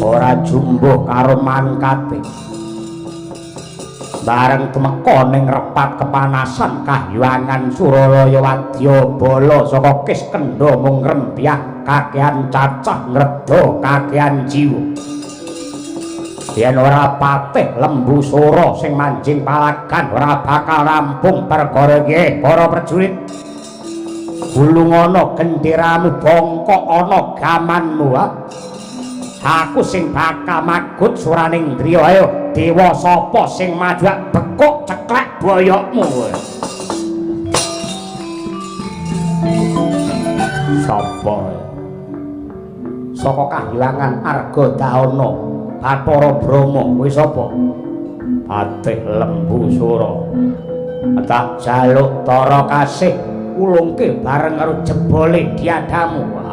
ora jumbuh karo mangkate. Bareng tumeka ning repat kepanasan Kahyangan Suralaya Wadyabala saka Kiskendha mung ngrembyah kakehan cacah ngreda kakehan jiwa. Yen ora patih lembu sora sing manjing palagan ora bakal rampung perkara iki para prajurit. Bulung ana genderamu bongkok ana gamanmu. Aku sing bakal magut suraning driya. Ayo dewa sapa sing maju bekuk ceklek boyokmu. Sapa? Saka Kahyangan Argadahana Bathara Brahma kuwi sapa? Patih Lembu Sura. Tak jaluk Tara Kasih ulungke bareng karo jebole diadamu.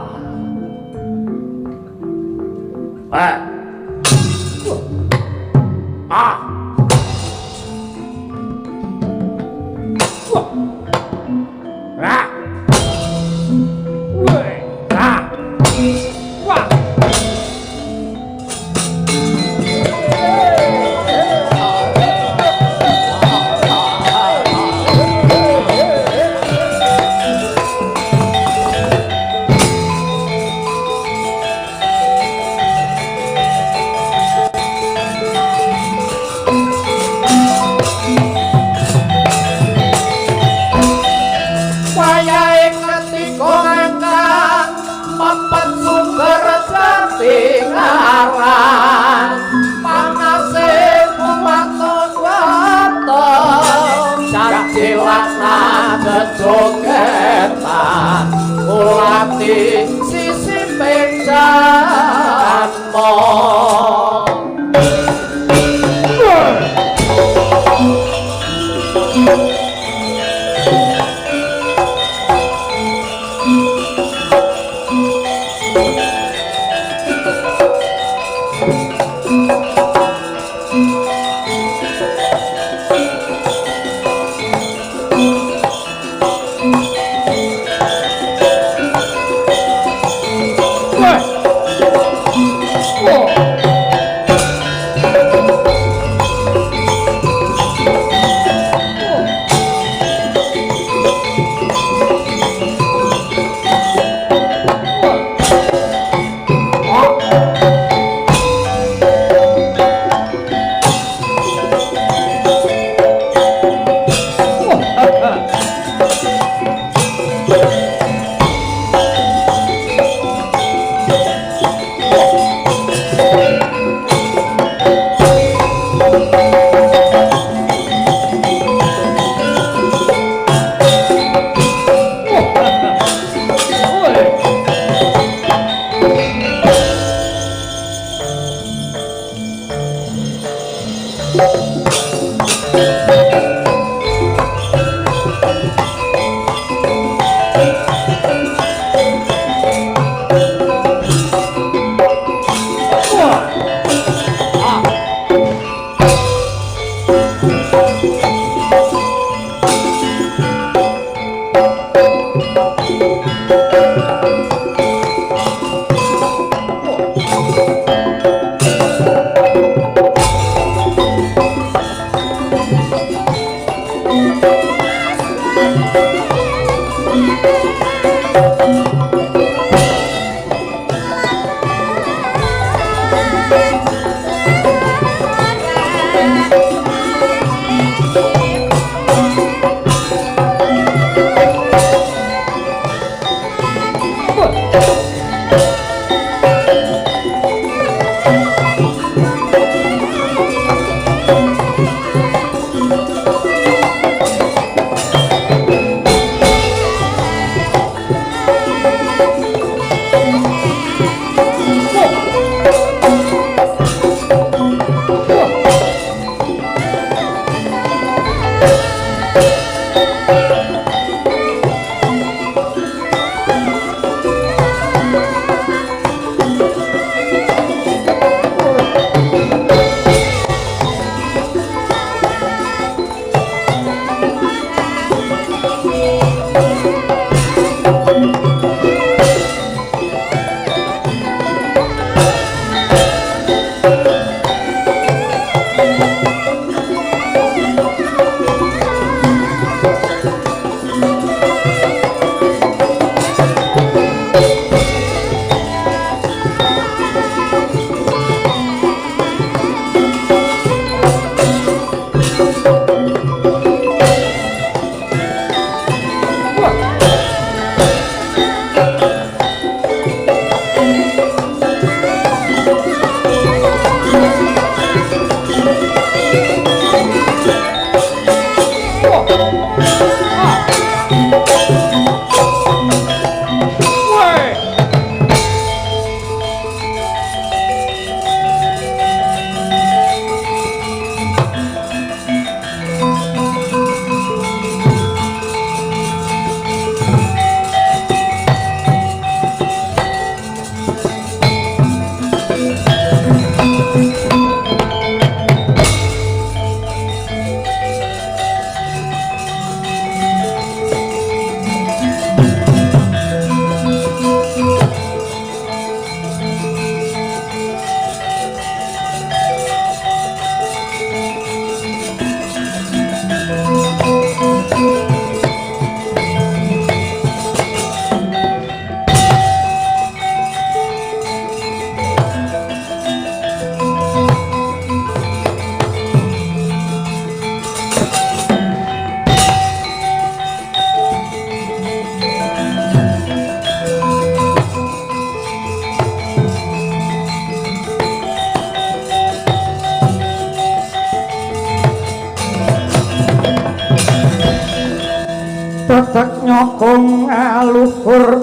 Tetek nyokong aluhur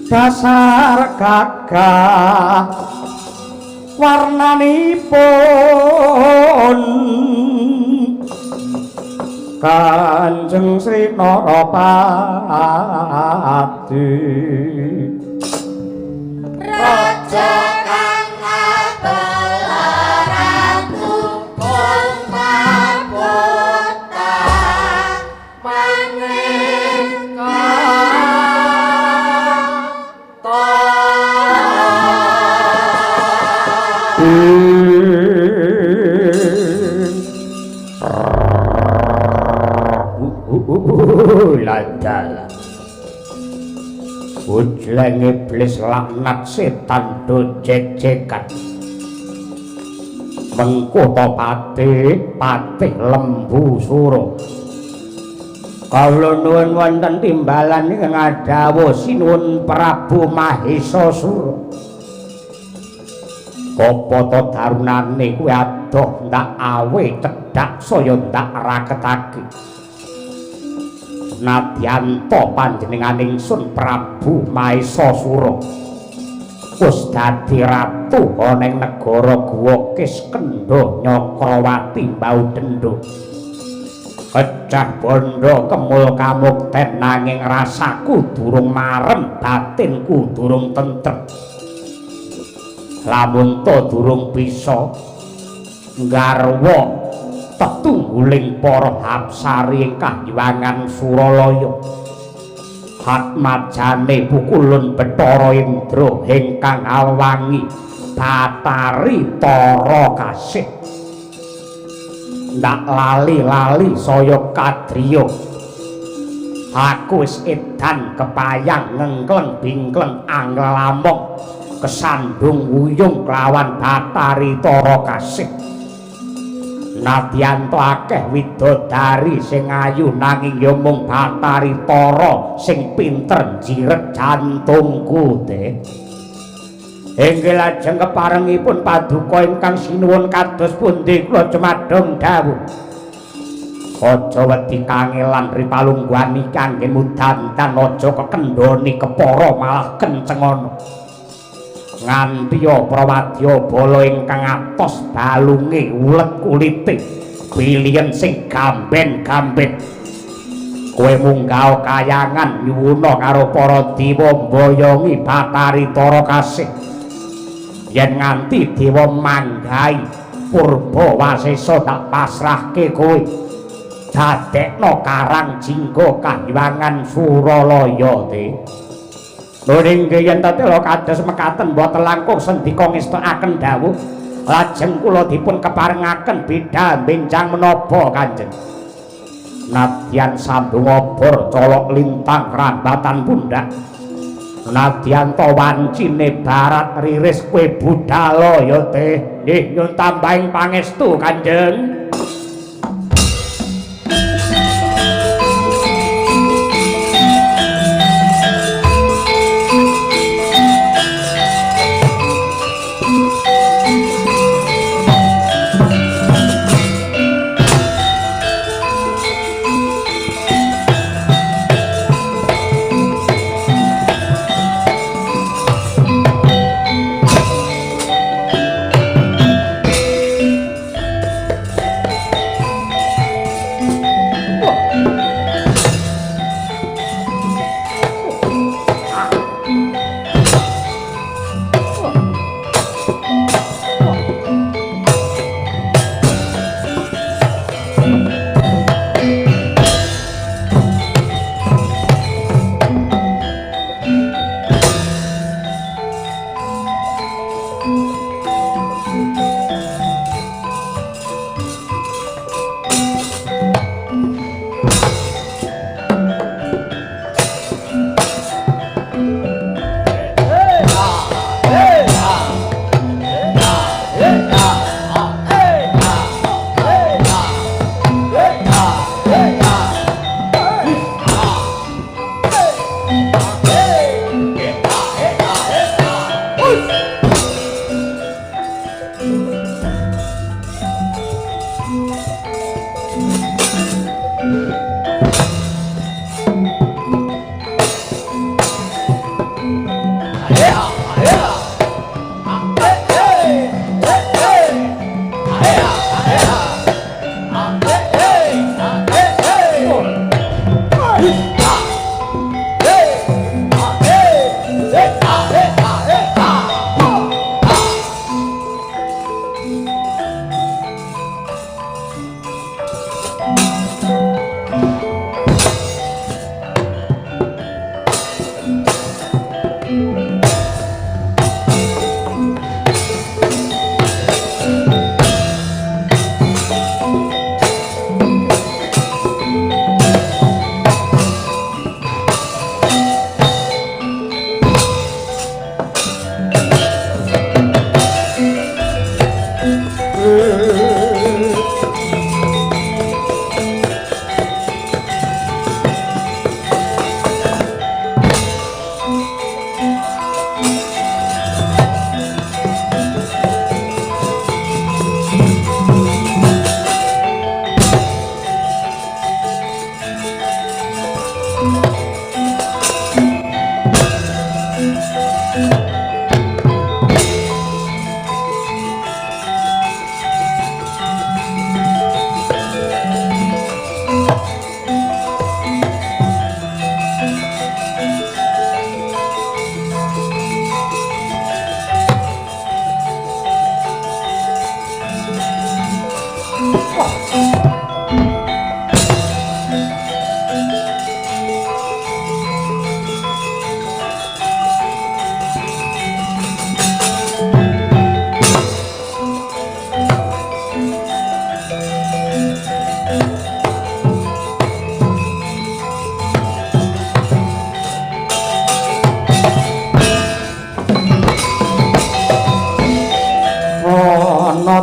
dasar gagah warnanipun Kanjeng Sri Narapati Raja kang ngabala ratu Kumapota maneka ladala ujleng iblis laknat setan dojek-jekan mengkuto patih lembu suro kalau nuwun wonten timbalan ingkang adawuh sinuwun Prabu Mahesa Sura Kopata darunane kuwi adoh ndak awe cedhak saya ndak raketake nadyanto panjenengan ingsun Prabu Mahesa Sura wis dadi ratu ana ing negara Guwa Kiskendha Nyakrawati Baudendha kecah bondo kemul kamukten nanging rasaku durung marem batinku durung tentrem lamun to durung bisa nggarwa tetungguling para hapsari ing Kahyangan Suralaya hatmajane pukulun Bathara Indra ingkang awangi Bathari Tara Kasih ndak lali-lali saya kadriya aku wis edan kepayang ngengkleng bingkleng anglamong kesandung wuyung kelawan Bathari Tara Kasih nadyanto akeh widodari sing ayu nanging ya mung Bathari Tara sing pinter jiret jantungku teh inggih lajeng keparengipun paduka ingkang sinuwun kados pundi kula cemadhong dawuh aja wedi kangelan ripalungguhan kangge mudandan aja kekendhoni kepara malah kenceng ana nganti prawadya bala ingkang atos balunge ulet kulite biliyen sing gamben-gamben kowe munggah kayangan nyuwuna karo para dewa mboyongi Bathari Tara Kasih yen nganti dewa manggahi Purba Wasesa tak pasrahke kowe dadekno Karang Jingga Kahyangan Suralaya te Nggih yen tetela kados mekaten boten langkung sendika ngestakaken dawuh lajeng kula dipun keparengaken bidhal benjang menapa Kanjeng. Nadyan sambung obor colok lintang rambatan pundak. Nadyan to wancine barat riris kowe budhal ya teh. Nggih nyuwun tambahing pangestu Kanjeng.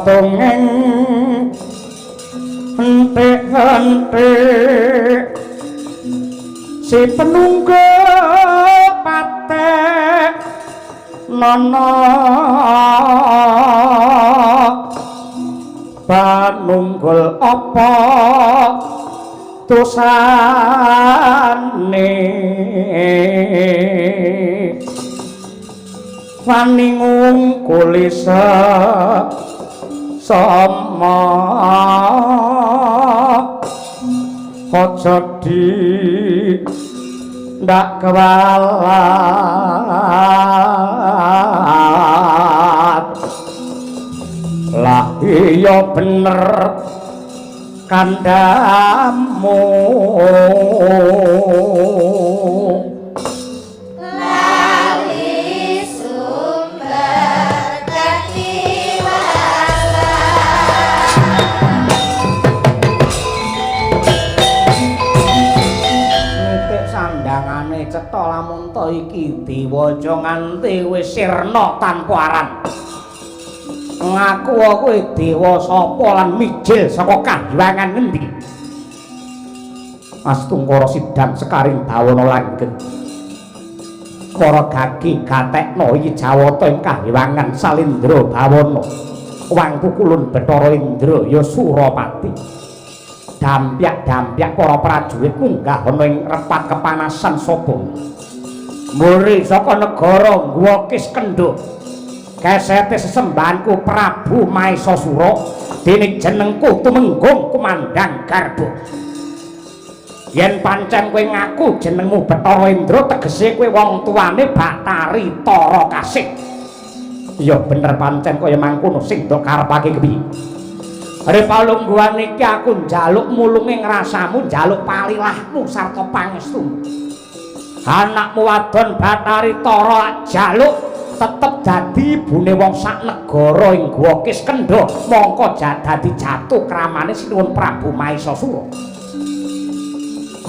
Tongeng entik-entik si penunggu patek nono panunggul apa tusane wani ngungkulisa sama aja di ndak kewalat lah iya bener kandhamu lah iki diwaca nganti wis sirna tanpa aran. Ngaku kowe dewa sapa lan mijil saka kahyangan ngendi? Astungkara sidang sekaring bawana langgeng. Para gagi gatekno iki jawata ing kahyangan Salendra bawana. Wang pukulun Bathara Indra ya Surapati. Dampyak-dampyak para prajurit munggah ana ing repat kepanasan sapa. Muri saka negara Gwakis Kendho. Kesete sesembahanku Prabu Maesasura dene jenengku tumenggung kumandang garba. Yen pancen kowe ngaku jenengmu Bathara Indra tegese kowe wong tuane Bathari Tara Kasih. Ya bener pancen kaya mangkono sing do karepake kepiye. Are palungguhan iki aku njaluk mulunge ngrasamu, njaluk palilahmu sarta pangestumu. Anakmu wadon Bathari Tara jaluk tetep dadi ibune wong sak negara ing Gwakis Kendha, mongko dadi jatuh kramane Sinuwun Prabu Maesasura.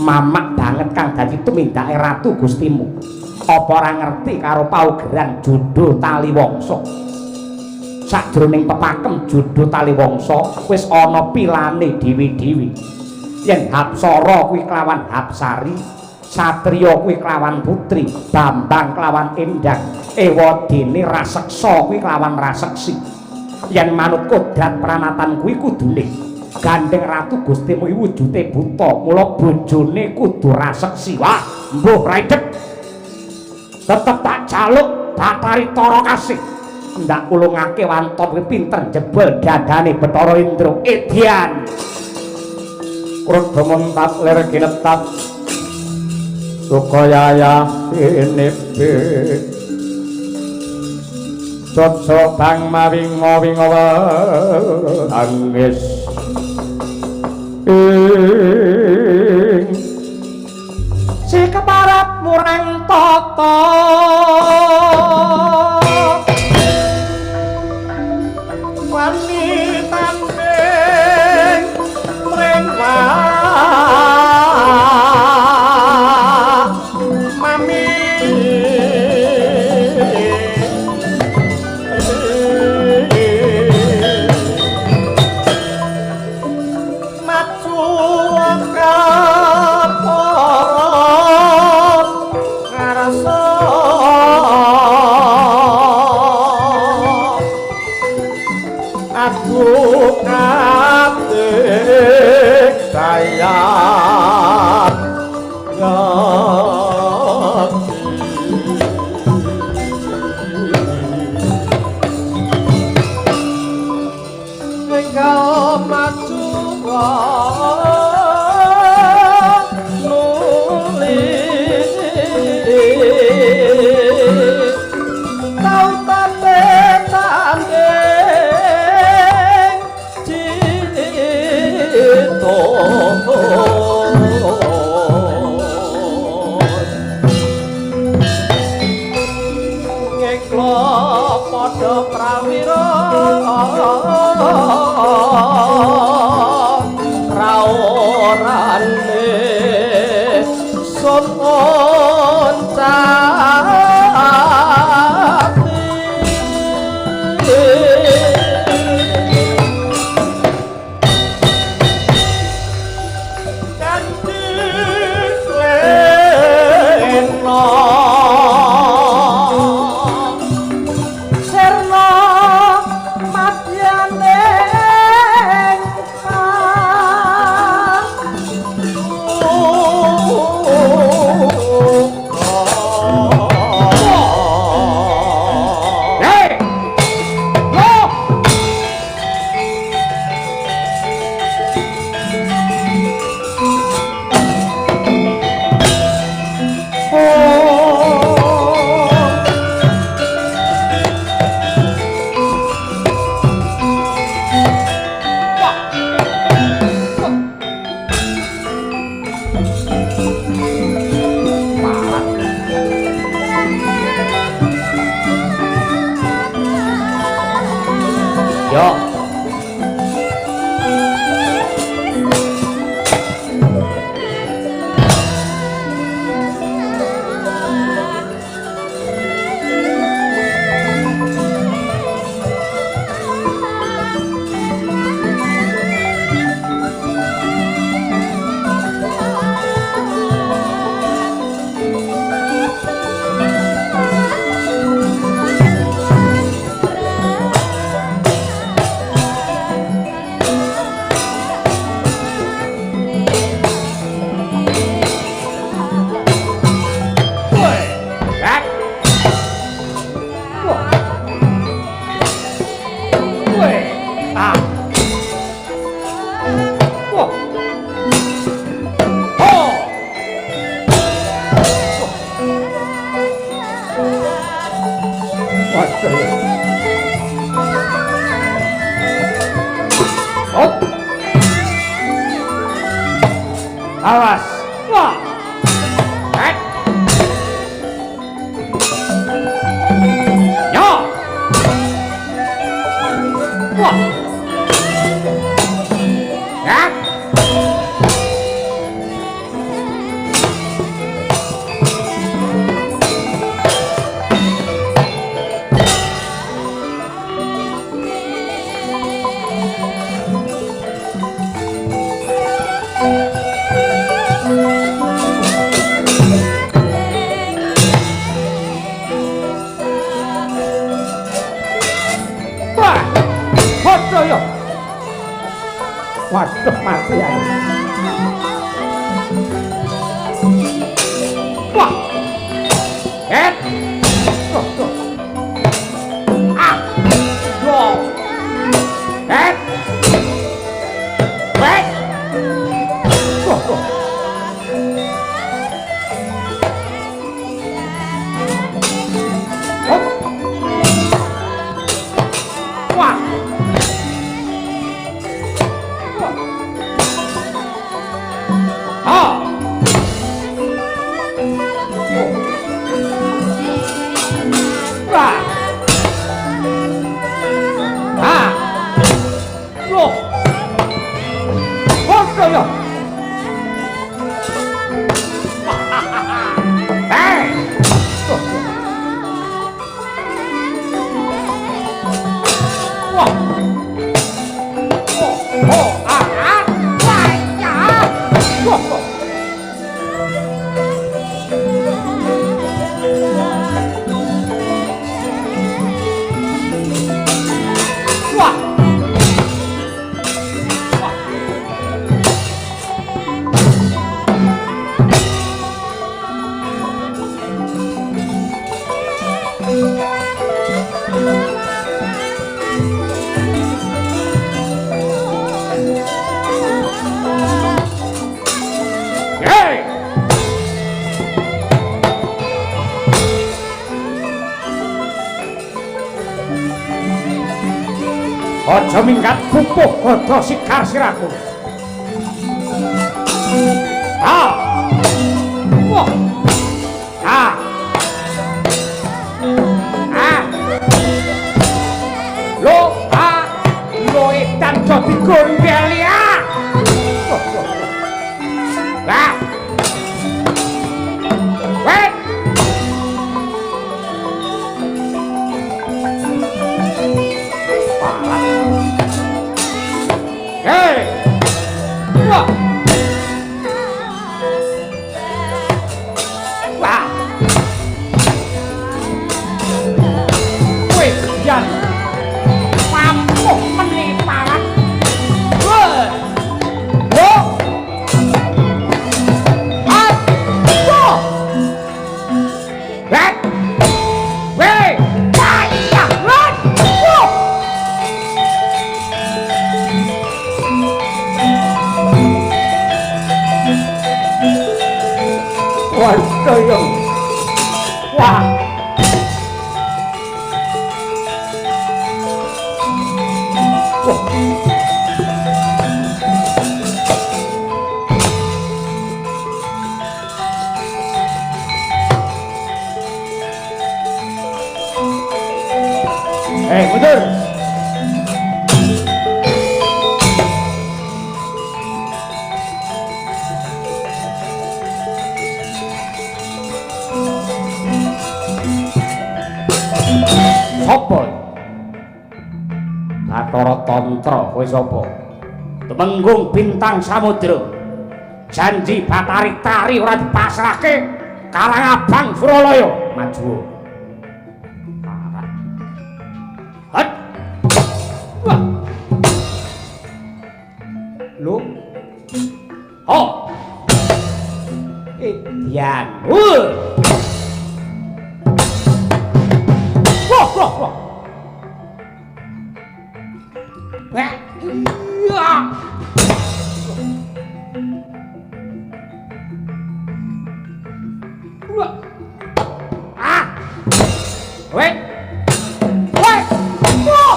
Mamak banget kang dadi tumindake ratu Gustimu. Apa ora ngerti karo paugeran judul Taliwangsa? Sajroning pepakem judul Taliwangsa wis ana pilane dewi-dewi. Yen Hapsara kuwi kelawan Hapsari, Satriya kuwi kelawan Putri, Bambang kelawan Endang, Ewadene Raseksa kuwi kelawan Raseksi. Yen manut kodrat pranatan kuwi kudune gandeng ratu Gustimu wujude buta, mula bojone kudu Raseksi. Wah, mbuh raideg. Tetep tak jaluk Bathari Tara Kasih. Ndak ulungake wanton kuwi pinter jebol dadane Bathara Indra. Edyan. Krudha tak lir ginetat. Sukayaya inepe. Cocok bang mawinga-winga angis. Si keparap murang tata wanitane mrengwah mami maju sayang engkau maju nulis tau tandeng cito ngeklo padha prawira raorane son Wah. Ya. Waduh mati ya. Wah. Ah. Yo. Wait. Wah. Aja minggat pupuh padha sikar siraku. Ah. Wah. Ah. Ah. Lo edan dadi gondel ya. Lah. Weh. Hey! Wah! Wah! Wih, Jan! Mampuh meniparan! Wah! Wah! Wah! Wah! Wih! Payah! Wah! Waduh, wah, mundur. Sapa? Bathara Tantra kowe sapa? Temenggung bintang samudra. Janji Batari Tari ora dipasrahke Karang Abang Suralaya. Maju. Hat. Wah. Lho. Oh. Dian. Wah. Iya. Ah. Wait. Wait. Wah.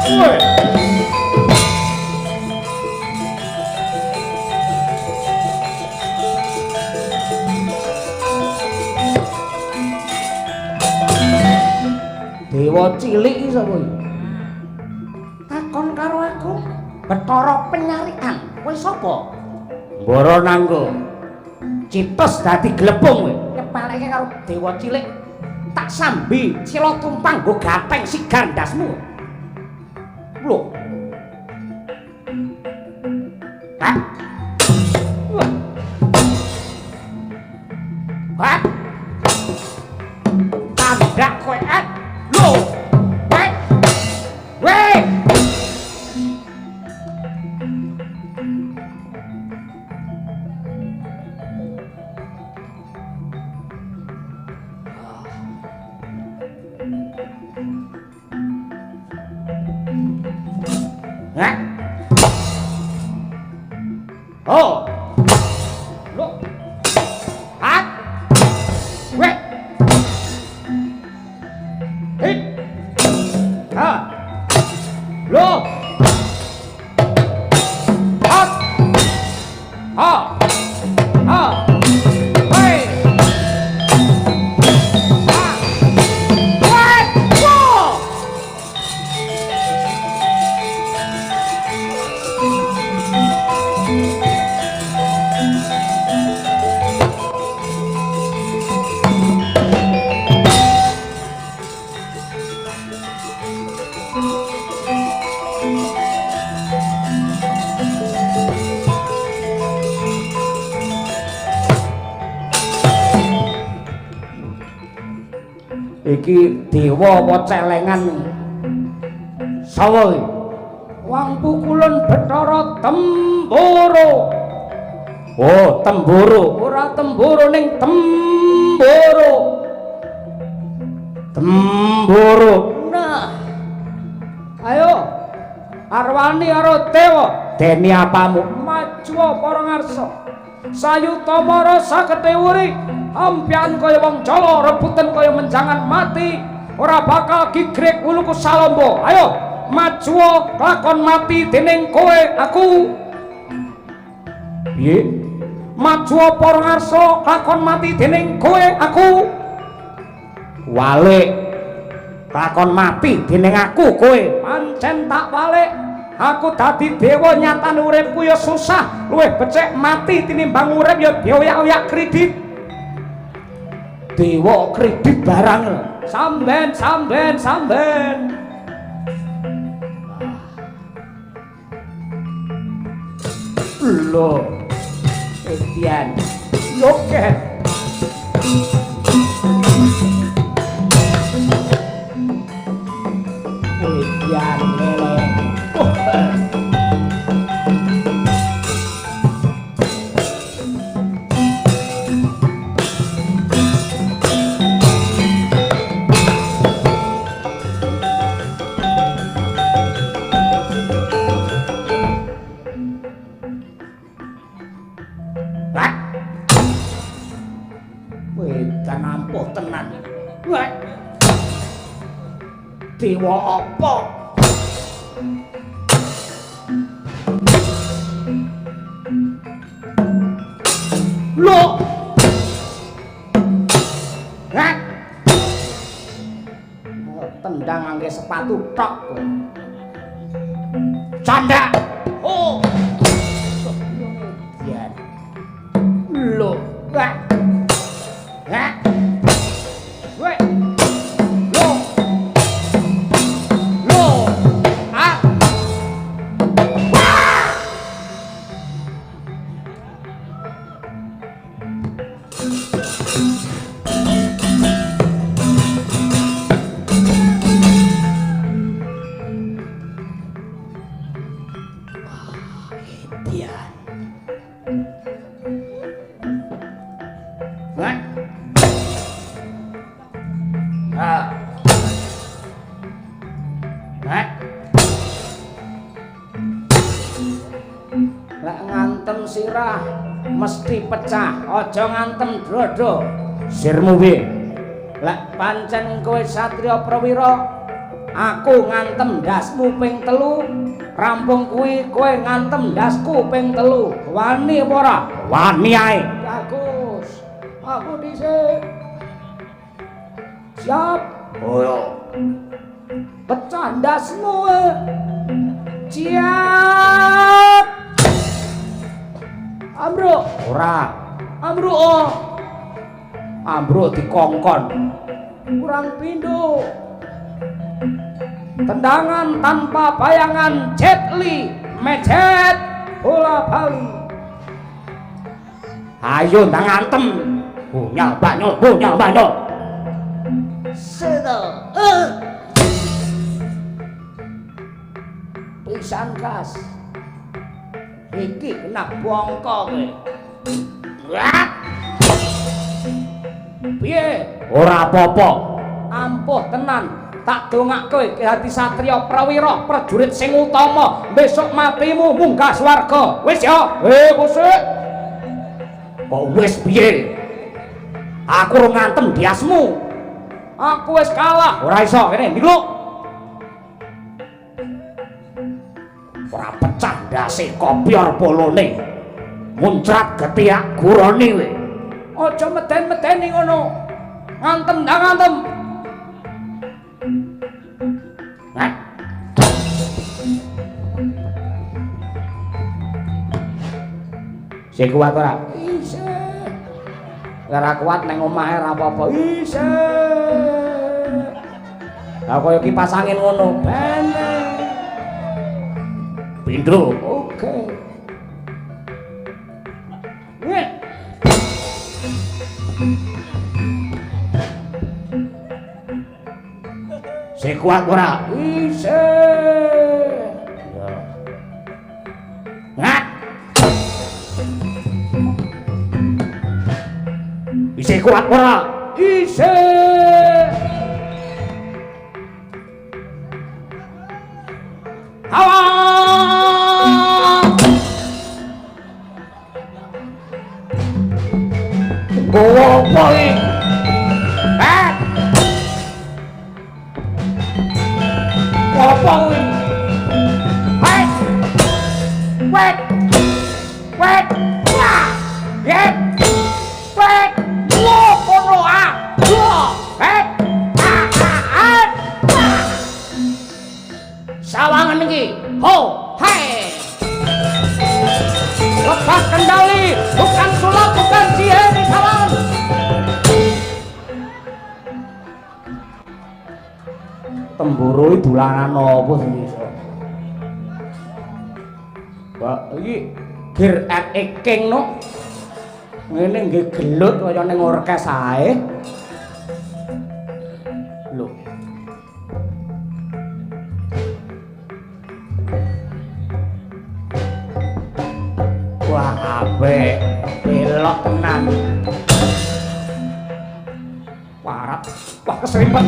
Dewa cilik sapa iki? Takon karo aku. Bathara Penyarikan. Kowe sapa? Mbara Nangga. Citos dadi glepung kowe. Nyepeleke karo dewa cilik. Tak sambi sila tumpang nggo gateng si gandasmu. Lho. Hah? Hah? Tandak kowe lho. Weh. Weh. Hah? Oh. Loh. Hah? Weh. Hit. Ha. Loh. Hot. Ha. Ha. Hey. Ha. What? Whoa. Iki dewa apa celengan sawa wong pukulan Bathara Temboro. Oh, Temboro, ora Temboro ning Temboro. Temboro. Nah. Ayo. Arwani karo dewa. Deni apamu? Maju para ngarsa. Sayuta mara sagete urip. Ampian kaya wong Jawa rebutan kaya menjangan mati ora bakal gigrek uluku salombo. Ayo maju lakon mati dening kowe aku. Piye? Maju para ngarsa lakon mati dening kowe aku. Walik lakon mati dening aku kowe. Pancen tak walik. Aku dadi dewa nyatane uripku ya susah, luwih becik mati tinimbang urip ya dioyak-oyak kredit. Dewa kredit barang samben lho Edian loket Edian lele dewa apa? Loh. Hah? Tendang ngangge sepatu tok. Canda. Oh. Loh. Hah? Hah? Weh. Sirah mesti pecah, aja ngantem drodo. Sirmu piye? Lek pancen kowe satriya prawira, aku ngantem ndasmu ping 3 rampung kuwi kowe ngantem ndasku ping 3 wani apa ora wani ae bagus aku dhisik siap oh pecah ndasmu siap ambruk ora ambruk ambruk dikongkon kurang pindho tendangan tanpa bayangan Jet Li mejet bola bali ayo ndang antem bunyal banyak sedo pisan kas iki kena bongko kowe piye ora apa-apa ampuh tenan tak dongake Ki Hati Satria Prawira prajurit sing utama besok matimu munggah swarga wis ya kusik kok wis piye aku ora ngantem diasmu aku wis kalah ora iso kene niku ora pecah ndase kopior polone muncrat getiak gurone kowe aja meden-medeni ngono ngantem ndang ngantem sing kuat ora isih ora kuat nang omahe ora apa-apa isih ha koyo kipas angin ngono bener pindho oke sing kuat ora isih ngat isih kuat ora isih hawa gowo poi apa kuwi wet wet wah yet wet wo kono sawangan iki ho hai lepas kendali bukan sulap bukan sihir sawangan temburu dolanan apa sing iso Pak iki Gear FX King no ngene nggih gelut kaya ning orkes ae lho wah apik belok tenan parat wah keserimpet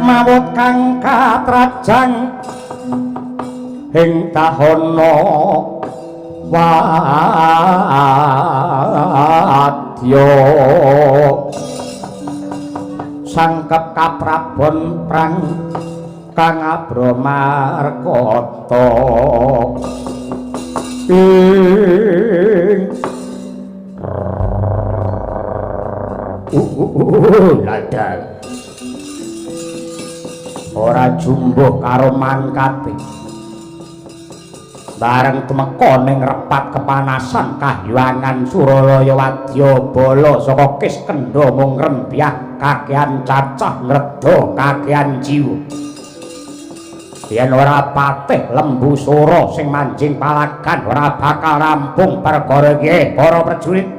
mawut kang katrajang ing tahana wadya sangkep kaprabon prang kang abramarkata ladal ora jumbuh karo mangkate bareng tumeka ning repat kepanasan kahyangan Suralaya Wadyabala saka Kiskendha mung ngrembyah kakehan cacah ngreda kakehan jiwa yen ora patih Lembu Sura sing manjing palagan ora bakal rampung perkara iki para prajurit.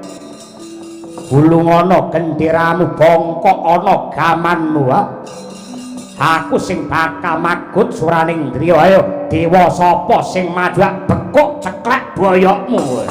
Gulung ana genderamu bongkok ana gamanmu ha. Aku sing bakal magut suraning driya ayo dewa sapa sing maju bekuk ceklek boyokmu.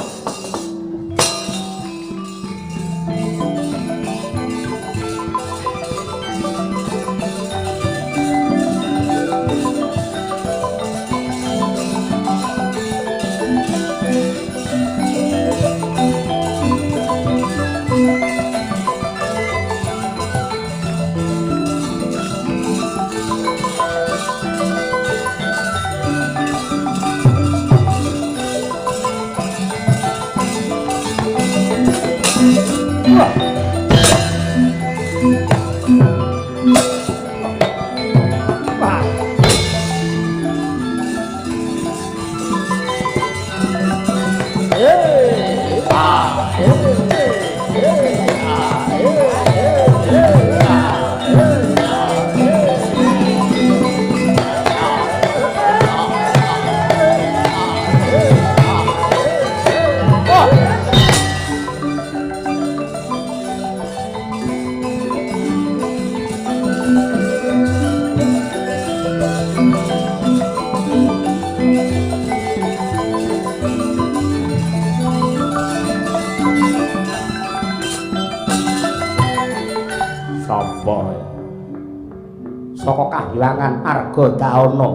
Saka Kahyangan Argadaana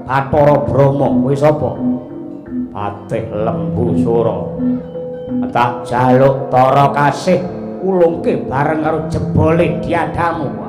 Bathara Brama kowe sapa? Patih Lembu Sura. Tak jaluk Tara Kasih ulungke bareng karo jebole diadamu.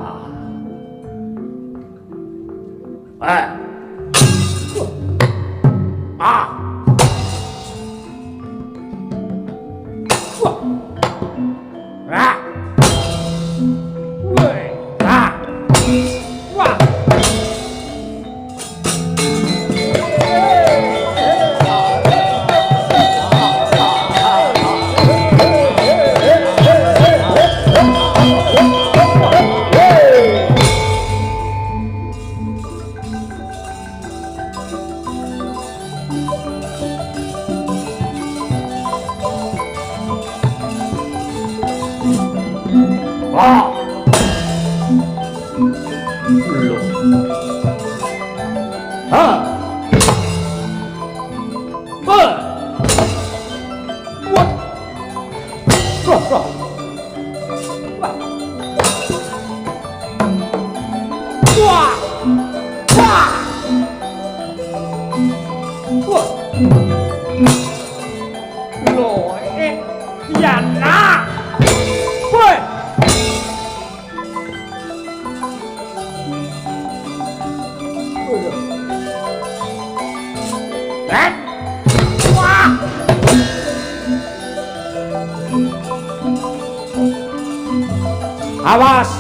Awas.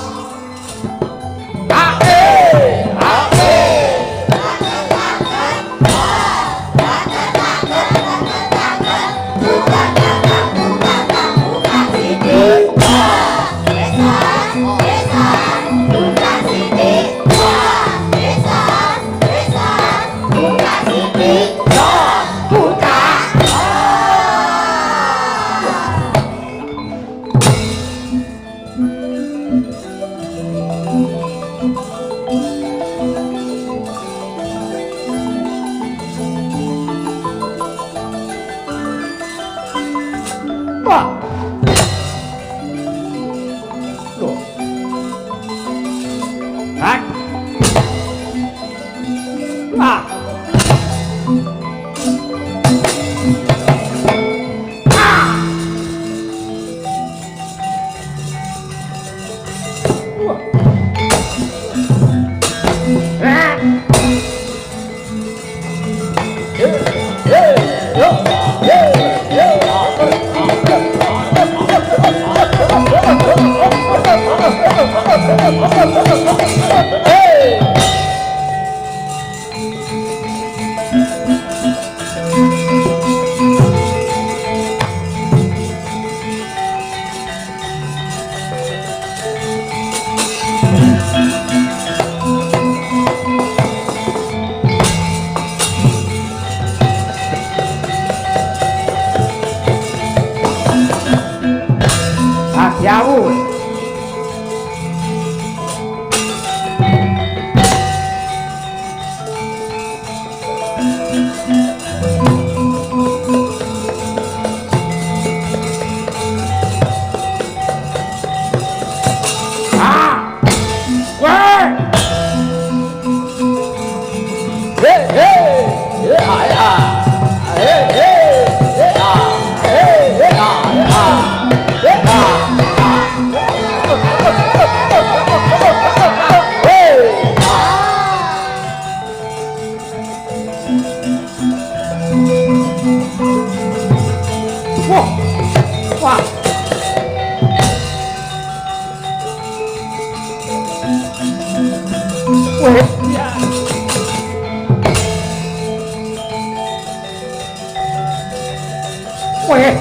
Weh.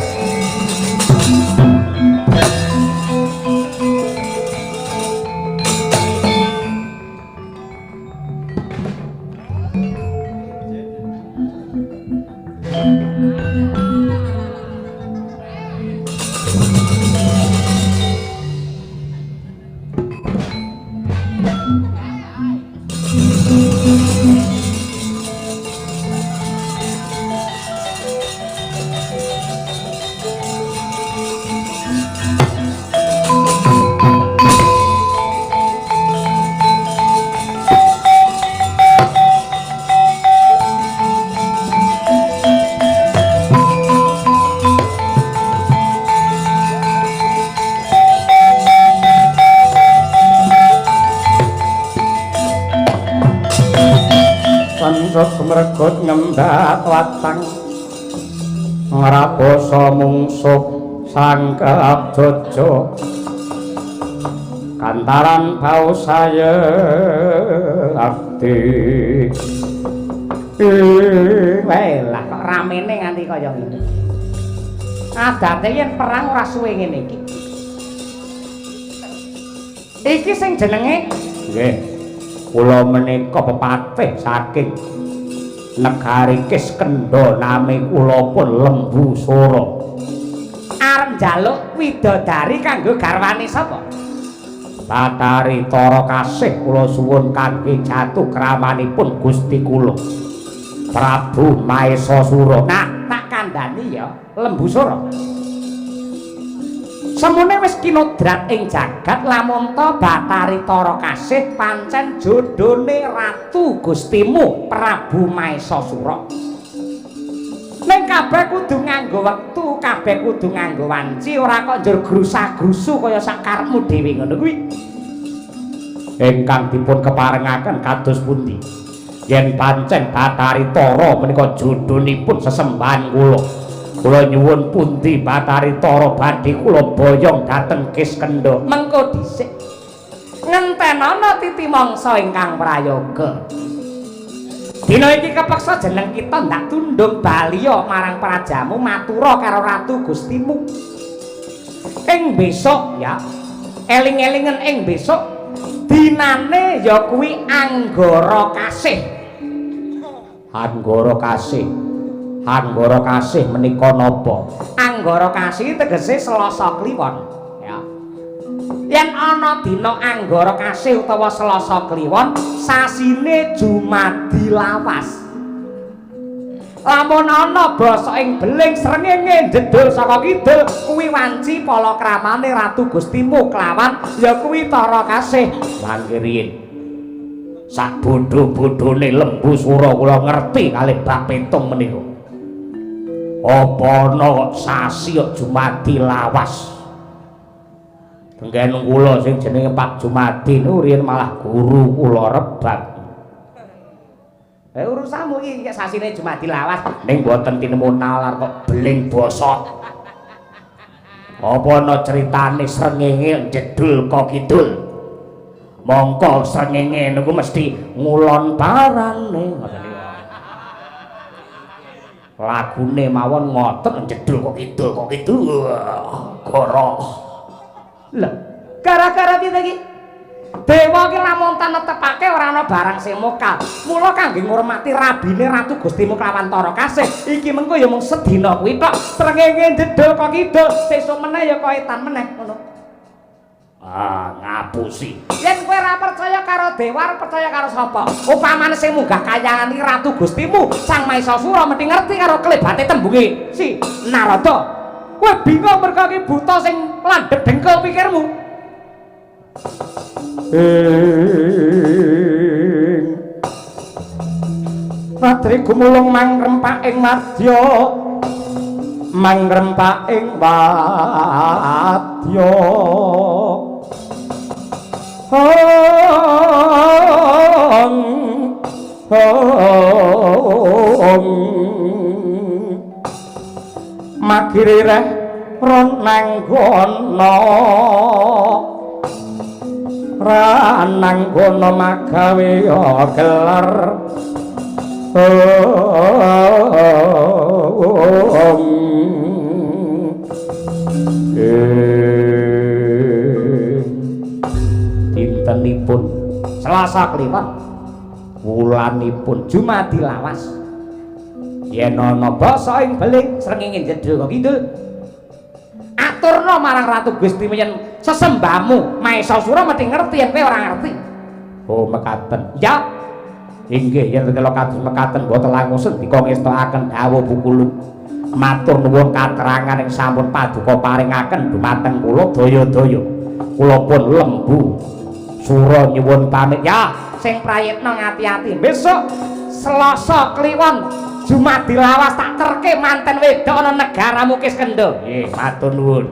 Mregut ngembat watang ngraposo mungsuh sangkep jojo kantaran bau saya abdi lah kok ramene nganti kaya ngene adate yen perang ora suwe ngene iki sing jenenge nggih kula menika pepatih saking negari Kiskendha nami kula pun Lembu Sura. Arep njaluk widodari kanggo garwane sapa? Batari Tara Kasih kula suwun kangge jatuh kramanipun Gusti kula Prabu Maesasura. Nah, tak kandhani ya Lembu Sura. Semune wis kinodrat ing jagat lamun ta Batari Tara Kasih pancen jodhone ratu Gustimu Prabu Maesasura. Ning kabeh kudu nganggo wektu, kabeh kudu nganggo wanci, ora kok njur grusah-grusu kaya sakarepmu dhewe ngono kuwi. Ingkang dipun keparengaken kados pundi? Yen pancen Batari Tara menika jodhonipun sesembahan kula. Kula nyuwun pundi Batari Tara badhe kula boyong dhateng Kiskendha. Mengko dhisik ngentenana titi mangsa ingkang prayoga. Dina iki kepeksa jeneng kita ndak tundung baliya marang prajamu matura karo ratu Gustimu. Ing besok ya, eling-elingen ing besok dinane ya kuwi Anggara Kasih. Anggara Kasih. Anggara Kasih menika napa? Anggara Kasih tegese Selasa Kliwon ya. Yen ana dina Anggara Kasih utawa Selasa Kliwon sasine Jumadi lawas. Lamun ana basa ing beling srengenge jedul saka kidul kuwi wanci palakramane Ratu Gustimu kelawan ya kuwi Tara Kasih. Mangke riyin sak bodho-bodhone Lembu Sura kula ngerti kalih bab pentung menika. Apa ana sasi kok Jumadi lawas. Tenggen kula sing jenenge Pak Jumadi niku riyen malah guru kula Rebat. Urusanmu iki sasine Jumadi lawas ning mboten tinemu nalar kok beling basa. Apa ana critane srengenge jedul kok kidul. Mongko srengenge niku mesti ngulon parane ngoten. Lagune mawon ngoten jedul kok kidul goroh. Lah, gara-gara piye iki? Dewa ki lamun netepake ora ana barang sing mokal. Mula kangge ngurmati rabine Ratu Gustimu kelawan Tara Kasih, iki mengko ya mung sedina kuwi tok. Srengenge jedul kok kidul, sesuk meneh ya kok etan meneh ngono. Ah, ngapusi. Yen kowe ora percaya karo dewa, ora percaya karo sapa? Upamane sing munggah kayangan iki Ratu Gustimu, Sang Maesasura mesti ngerti karo klebate tembunge si Narada. Kowe bingung mergo iki buta sing landhep dengkul pikirmu. Patri gumulung mangrempak ing madya. Mangrempak ing wadya. Magirireh ronanggono rananggono magawe gelar kliwon wulanipun Jumadi lawas yen ana basa ing beling srengenge jedha kidul aturna marang Ratu Gusti yen sesembahmu Maesasura mesti ngerti yen kowe ora ngerti. Oh mekaten. Ya. Inggih yen kula kados mekaten boten langkung sendika ngestakaken dawuh Bukulun. Matur nuwun katerangan ing sampun paduka paringaken dumateng kula daya-daya. Kula pun lembu sura nyuwun pamit. Ya, sing prayitna ngati-ati. Besok Selasa kliwon Jumadi lawas tak terke manten wedok ana negaramu Kiskendha. Nggih, matur nuwun.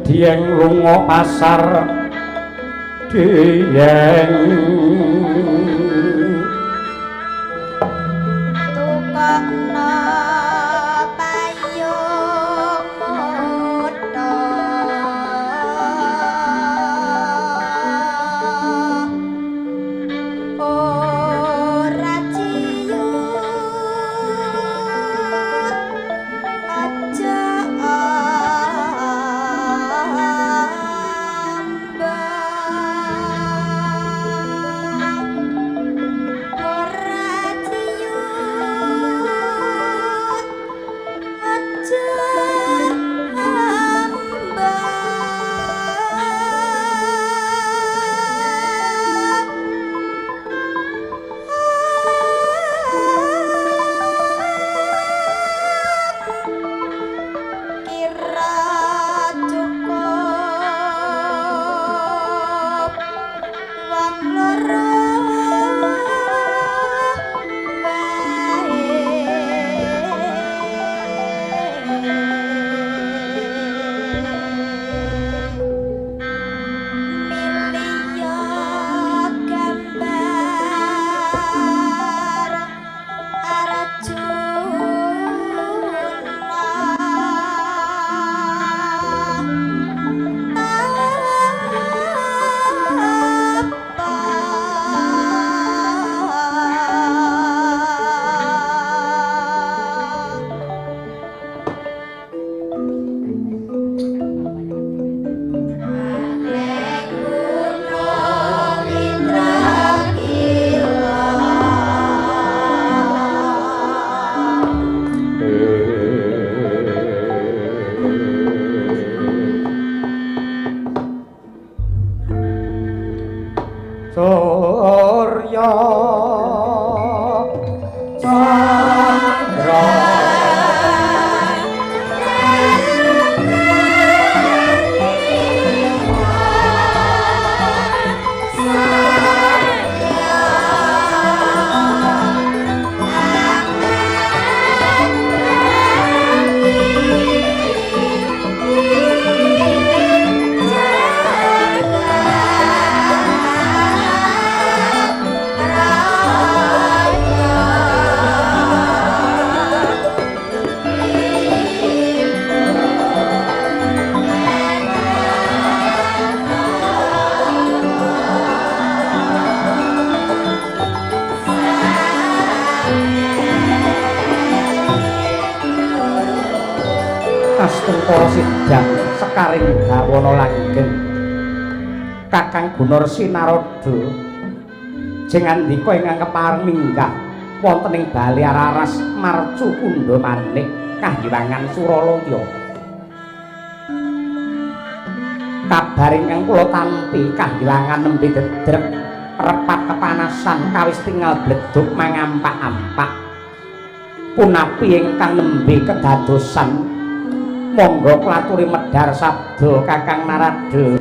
dieng lunga pasar dieng tukokno payung mudha ora ciyut aja ora ciyut Nastung para sidang sekaring gawana langgeng Kakang Gunarsi Narada jeng andika ingkang kepareng minggah wonten ing bali Araras marcu kundha manik Kahyangan Suralaya. Kabar ingkang kula tampi Kahyangan nembe dedrek repat kepanasan kawis tinggal bleduk mangampak-ampak. Punapi ingkang nembe kedadosan monggo klaturi medhar sabda Kakang Narada.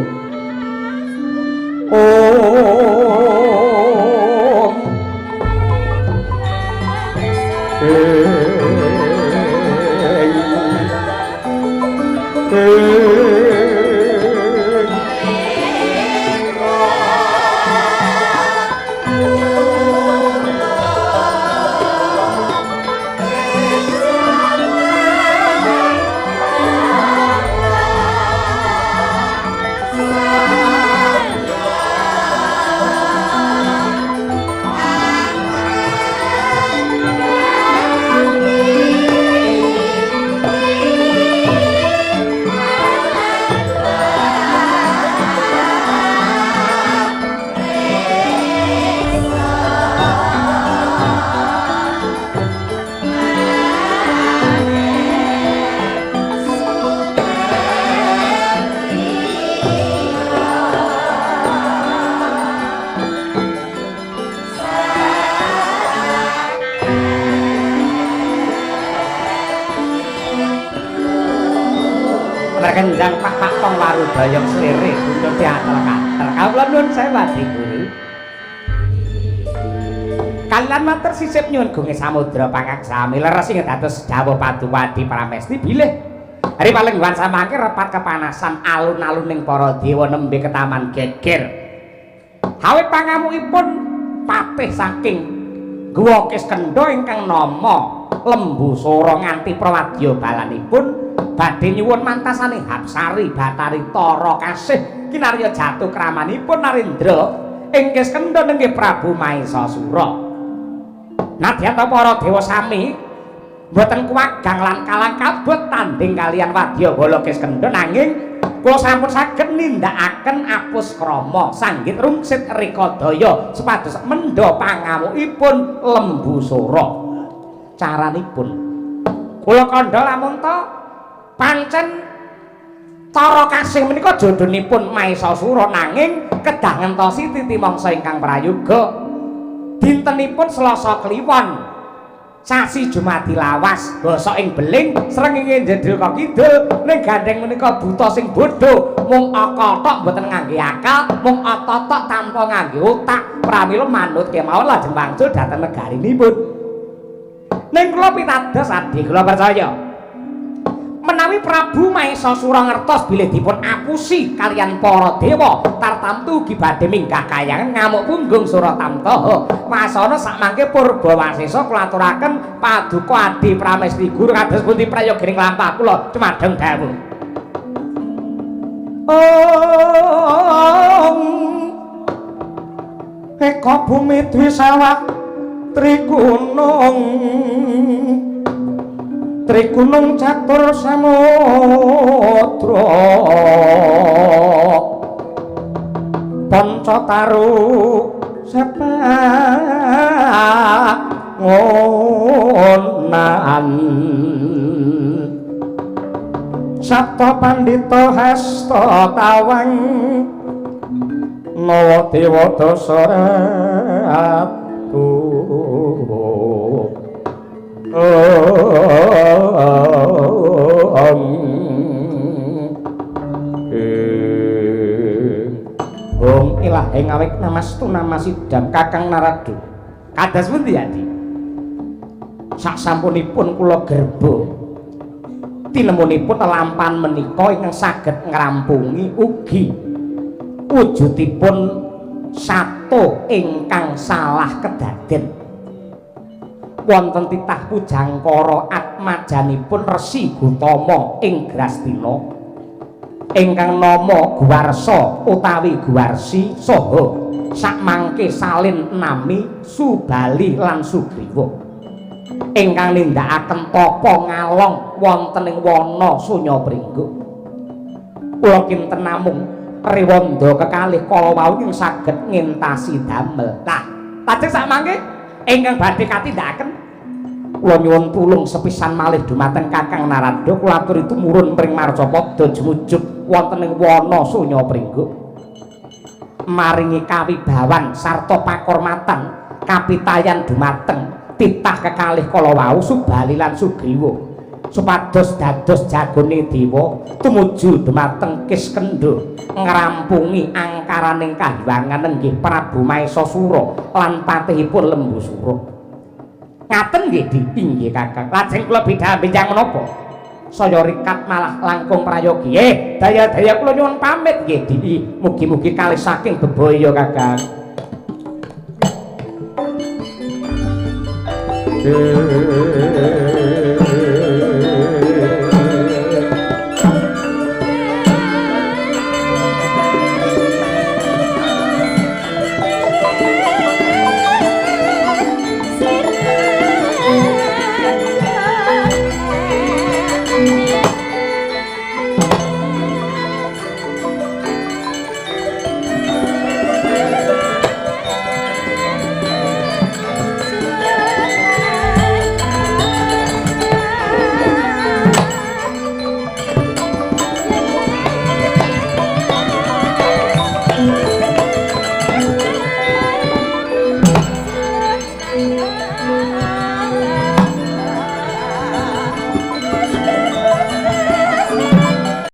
Kenjang Pak Tong Warudaya Slere untuk teater kater. Kawula nuwun sewu Adi Guru. Kalian matur sisip nyuwun gunge samudra pangaksami leres ing dados dawuh paduwadi pramesti bilih. Hari paling wan samangke repat kepanasan alun-aluning para dewa nembe ke taman geger. Awit pangamukipun patih saking Guwa Kiskendha ingkang nama Lembu Sora nganti prawadya balanipun badhe nyuwun mantasane Hapsari Batari Tara kasih kinarya jatuh kramanipun Narendra ing Kiskendha nenggih Prabu Maesasura. Nadyan para dewa sami mboten kuwagang lan kalang kabut tanding kalian Wadyabala Kiskendha nanging kula sampun saged nindakaken apus krama sanggit rungsit rikadaya supados mendha pangamukipun Lembu Sora. Caranipun kula kandha lamun ta pancen Tara kasih menika jodhonipun Maesasura nanging kedah ngentosi titi mangsa ingkang prayoga dintenipun Selasa Kliwon sasi Jumadi lawas basa ing beling srengenge Jedhaka Kidul ning gandeng menika buta sing bodho mung akatok mboten ngangge akal mung otot tanpa ngangge otak pramila manut kemawon lajeng wangsul dhateng negarinipun. Ning kula pitados Adi kula percaya menawi Prabu Maesasura ngertos bilih dipun apusi kalian para dewa tartamtu ugi badhe minggah Kahyangan ngamuk punggung Suratamtaha wasana sakmangke Purbawasesa kula aturaken paduka Adi Pramesti Guru kados pundi prayogining lampah kula cumadeng dawuh. Eka bumi dwi sawah Trigunung catur samudra Pancataru sepangonan Sabta Pandita Hasta Tawang Nawa Dewa Dasaratu Om ilahing awik namastu namasidam Kakang Narada. Kados pundi Adi? Saksampunipun kula gerba tinemunipun lampahan menika ingkang saged ngrampungi ugi wujudipun sato ingkang salah kedaden wonten titah pujangkara atmajanipun Resi Gutama ing Grastina ingkang nama Guwarsa utawi Guwarsi saha sakmangke salin nami Subali lan Sugriwa. ingkang nindakaken tapa ngalong wonten ing wana Sunya Pringgo. Kula kinten namung riwanda kekalih kala wau ing saged ngentasi damel. Nah, lajeng samangke ingkang badhe katindakaken kula nyuwun tulung sepisan malih dumateng Kakang Narada kula aturi tumurun pring Marcapada jemujug wonten ing wana Sunya Pringgo. Maringi kawibawan sarta pakurmatan kapitayan dumateng titah kekalih kala wau Subali lan Sugriwa supados dados jagone dewa tumuju dumateng Kiskendha ngrampungi angkaraning kahiwangan inggih Prabu Maesasura lan patihipun Lembusura. Ngaten nggih dipinggih Kakang. Lajeng kula bidhal benjang menapa? Saya rikat malah langkung prayogi. Daya-daya kula nyuwun pamit nggih Diki. Mugi-mugi kalih saking bebaya Kakang.